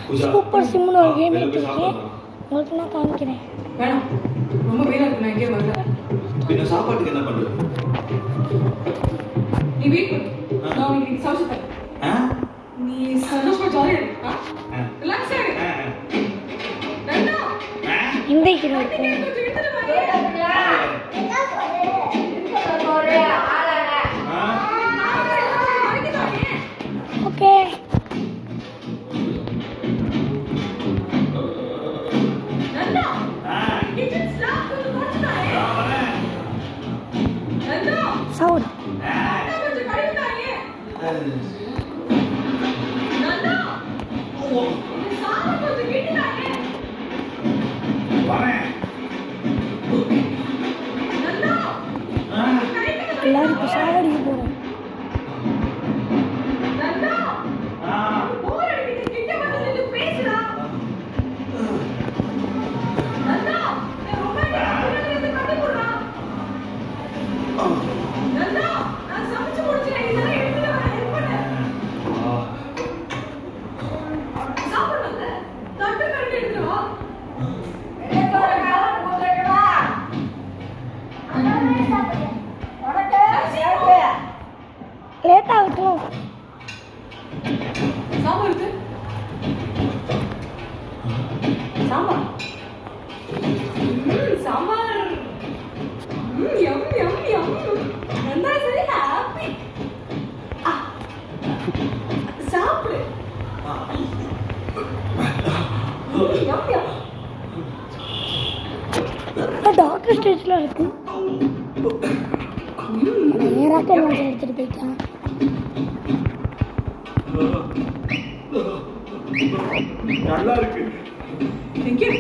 Super சிம்னு ஒரு game எடுத்துருக்கேன், உங்களுக்கு நான் காமிக்கிறேன். வேணாம், ரொம்ப வெயிலாக இருக்கு, நான் எங்கேயும் வரல. பின்ன சாப்பாட்டுக்கு என்ன பண்ணுறது? நீ வெயிட் பண்ணு, நான் உனக்கு சமைச்சு தரேன். நீ சந்தோஷமா ஜாலியாக இருக்கு, ரிலாக்ஸ் ஆகிடு. இந்த ஹீரோ இருக்கு. ஓகே சவுண்ட் எல்லாரும் இப்போ சாவடிக்க போகிறோம். லேட் ஆகட்டும். சாம்பார் இருக்கு, சாம்பார் சாம்பார் யம் யம் யம் நந்தா சரி ஹாப்பி. சாப்பிடு. யம் யம். டாக்டர் ஸ்டேஜில் இருக்கு. நேராக நோட் எடுத்துகிட்டு போயிட்டான். நல்லா இருக்கு. தேங்க்யூ.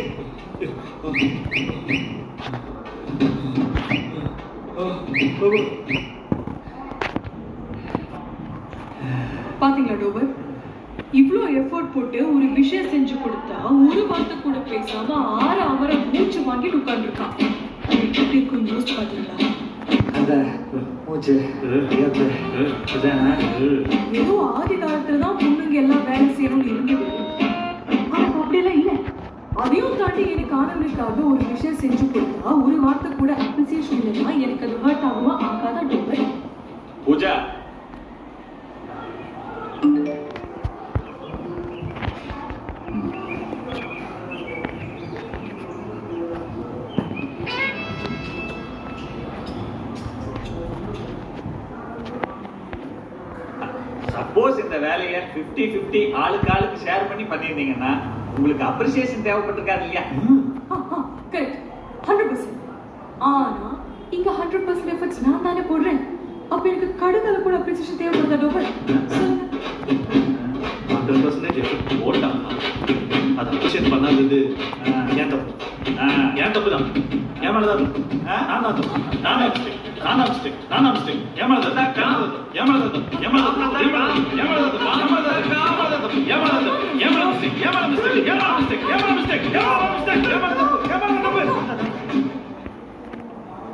பாத்தீங்களா டோபர், இவ்வளோ எஃபோர்ட் போட்டு ஒரு விஷயம் செஞ்சு கொடுத்தா ஒரு வார்த்தை கூட பேசாம 6 அவரை மூச்சு வாங்கிட்டு உட்காந்துருக்கான். எப்படி இருக்கும் யோசிச்சு பாத்தீங்களா? ஏதோ ஆதி காலத்துலதான் பொண்ணுங்க எல்லாம் வேலை செய்யணும்னு இருந்தது. ஆனா அப்படியெல்லாம் இல்லை. அதையும் தாண்டி எனக்கு ஆனவனுக்காக ஒரு விஷயம் செஞ்சு கொடுத்தா ஒரு வார்த்தை கூட அப்ரிசியேஷன் இல்லைன்னா எனக்கு அது ஹர்ட் ஆகுமா ஆகாதா டோபர்? பூஜா, சப்போஸ் இந்த வேலையை 50-50 ஆளுக்கு ஆளுக்கு ஷேர் பண்ணி பண்ணியிருந்தீங்கன்னா உங்களுக்கு அப்ரிசியேஷன் தேவைப்பட்டிருக்காது இல்லையா? கரெக்ட், 100%. ஆனா இங்க 100% எஃபர்ட்ஸ் நான் தானே போடுறேன். அப்ப எனக்கு கடுதல கூட அப்ரிசியேஷன் தேவைப்படுதா டோபர்? 100% எஃபர்ட் போட்டான். அதை அப்ரிசியேட் பண்ணாதது ஏன் தப்பு? ஏன் தப்பு தான், ஏன் மேலதான்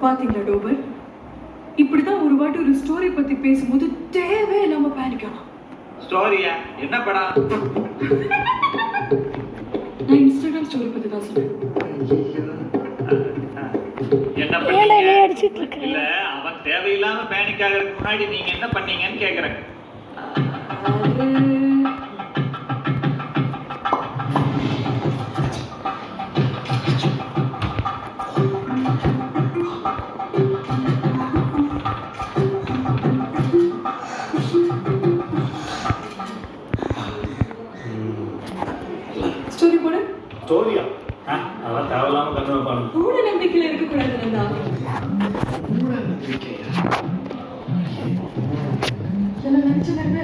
பாத்தீங்களா டோபர், இப்படிதான் ஒரு வாட்டி ஒரு ஸ்டோரி பத்தி பேசும்போது தேவையில்லாம பேனிக்கணும். ஸ்டோரியா? என்ன படம்? நான் இன்ஸ்டாகிராம் ஸ்டோரி பத்தி தான் சொல்றேன். என்ன பண்ணீங்க? இல்ல, அவன் தேவையில்லாம பேனிக் ஆகிறதுக்கு முன்னாடி நீங்க என்ன பண்ணீங்கன்னு கேக்குறேன். ஸ்டோரி போடு. ஸ்டோரியா? அவன் தேவையில்லாம கண்ணு வைப்பானு. மூட நம்பிக்கையில இருக்க கூடாது நந்தா. மூட நம்பிக்கையா? என்ன நினைச்சதாங்க?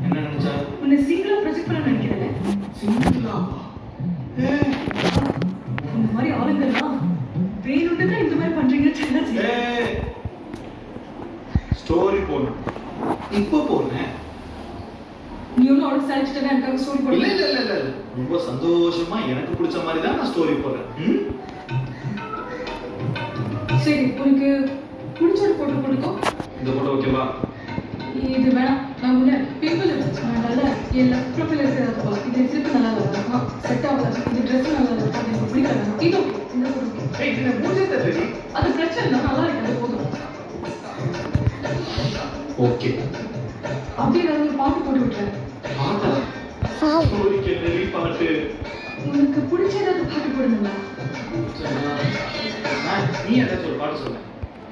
என்ன நினைச்சா? உன்னை சிங்கிளா ப்ரொஜெக்ட் பண்ண நினைக்கிறேன். சிங்கிளா? இந்த மாதிரி ஆளுங்கெல்லாம் வேணும்னு தான் இந்த மாதிரி பண்றீங்கன்னு தெரியாது. ஸ்டோரி போடணும். இப்போ போடுறேன். நீ ஒன்றும் அவனுக்கு சாதிச்சுட்டா எனக்காக ஸ்டோரி போடு. இல்ல இல்ல இல்ல இல்ல, ரொம்ப சந்தோஷமா எனக்கு பிடிச்ச மாதிரி தான் நான் ஸ்டோரி போடுறேன். சரி, உனக்கு பிடிச்ச ஒரு போட்டோ போட்டுக்கோ. இந்த போட்டோ ஓகேவா? இது வேணாம். நான் முன்ன பிம்பிள் அதனால என் லெஃப்ட் ப்ரொஃபைல் இருக்கிறப்போ இது சிரிப்பு நல்லா இல்லை, செட் ஆகல, இது ட்ரெஸ் நல்லா இல்லை, அது எனக்கு பிடிக்கல. இது ஓகே, இந்த போதும். இதுல மூஞ்சே தெரியல. அது பிரச்சனை இல்லை, நல்லா இருக்கு, அது போதும். ஓகே. அப்படியே நான் ஒரு பாட்டு போட்டு விட்டுறேன். பாட்டா? ஸ்டோரிக்கு என்ன பாட்டு? உனக்கு பிடிச்ச ஏதாவது பாட்டு போடுங்களா? நீ ஏதாச்சும் ஒரு பாட்டு சொல்ல.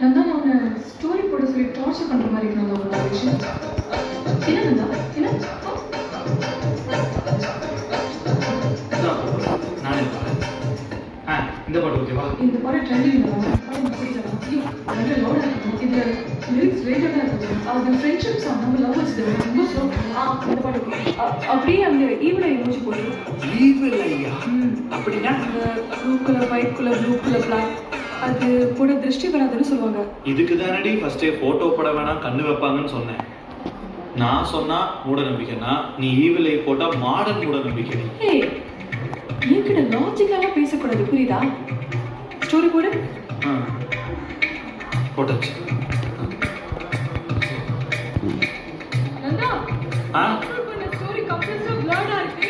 நான் தான் உன்னை ஸ்டோரி போட சொல்லி டார்ச்சர் பண்ற மாதிரி இருந்தாங்க ஒரு விஷயம். என்னன்னா என்ன? நானே இந்த பாட்டு ஓகேவா? இந்த பாட்டு ட்ரெண்டிங் நல்ல லவுடா இருக்கும். இந்த லிரிக்ஸ் ரேட்டடா இருக்கும். அது ஃப்ரெண்ட்ஷிப் சாங், நம்ம லவ்வர்ஸ் ரொம்ப ஸ்லோ. இந்த பாட்டு அப்படியே அந்த ஈவில் எமோஜி போட்டு. ஈவில் ஐயா அப்படின்னா blue colour, white colour, blue colour, black, அது கூட திருஷ்டி வராதுன்னு சொல்லுவாங்க. இதுக்கு தானடி ஃபர்ஸ்டே போட்டோ போட வேணாம் கண்ணு வைப்பாங்கன்னு சொன்னேன். நான் சொன்னா மூட நம்பிக்கைன்னா நீ ஈவிலை போட்டா மாடர்ன் மூட நம்பிக்கை. ஏய், என்கிட்ட லாஜிக்கலா பேசக்கூடாது, புரியுதா? ஸ்டோரி போடு. போட்டாச்சு. நந்தா, ஆ பண்ண ஸ்டோரி கம்ப்ளீட்டா பிளர்டா இருக்கு.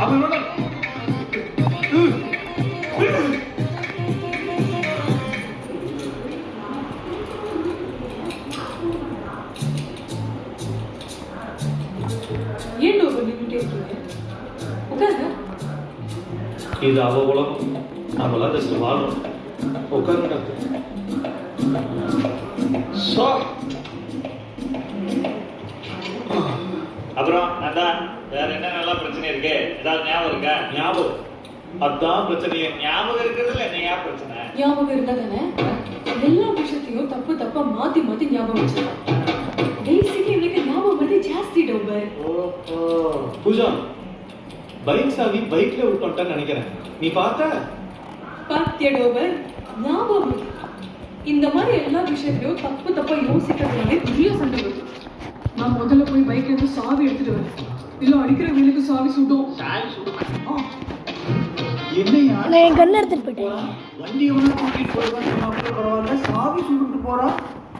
அப்ப வேணா ஏன் டோர் பண்ணிட்டே இருக்கீங்க? உட்காருங்க. இது அவ உலகம், நம்மளாம் ஜஸ்ட் வாழ்றோம். உட்காருங்க. அப்புறம் அதான் வேற என்ன நல்லா பிரச்சனை இருக்கு? ஏதாவது ஞாபகம் இருக்கா? ஞாபகம் அதான் பிரச்சனையே. ஞாபகம் இருக்கிறதுல என்ன பிரச்சனை? ஞாபகம் இருந்தா தானே எல்லா விஷயத்தையும் தப்பு தப்பா மாத்தி மாத்தி ஞாபகம் வச்சிருக்கான். பேசிக்கலி எனக்கு ஞாபகம் வந்து ஜாஸ்தி டோபர். ஓஹோ பூஜா, பைக் சாவி பைக்ல விட்டோம்ட்டான்னு நினைக்கிறேன். நீ பார்த்த? பாத்தியா டோபர், ஞாபகம் இருக்கு. இந்த மாதிரி எல்லா விஷயத்தையும் தப்பு தப்பா யோசிக்கிறதுனாலே பெரிய சண்டை வருது. நான் முதல்ல போய் பைக்ல இருந்து சாவி எடுத்துட்டு வரேன். இல்ல அடிக்கிற வீலுக்கு சாவி சுடும். என்னையா நான் என் கண்ணை எடுத்துட்டு போயிட்டேன். வண்டி எவ்வளவு கூட்டிட்டு போறதா சொன்னா கூட பரவாயில்ல, சாவி சுட்டு போறா.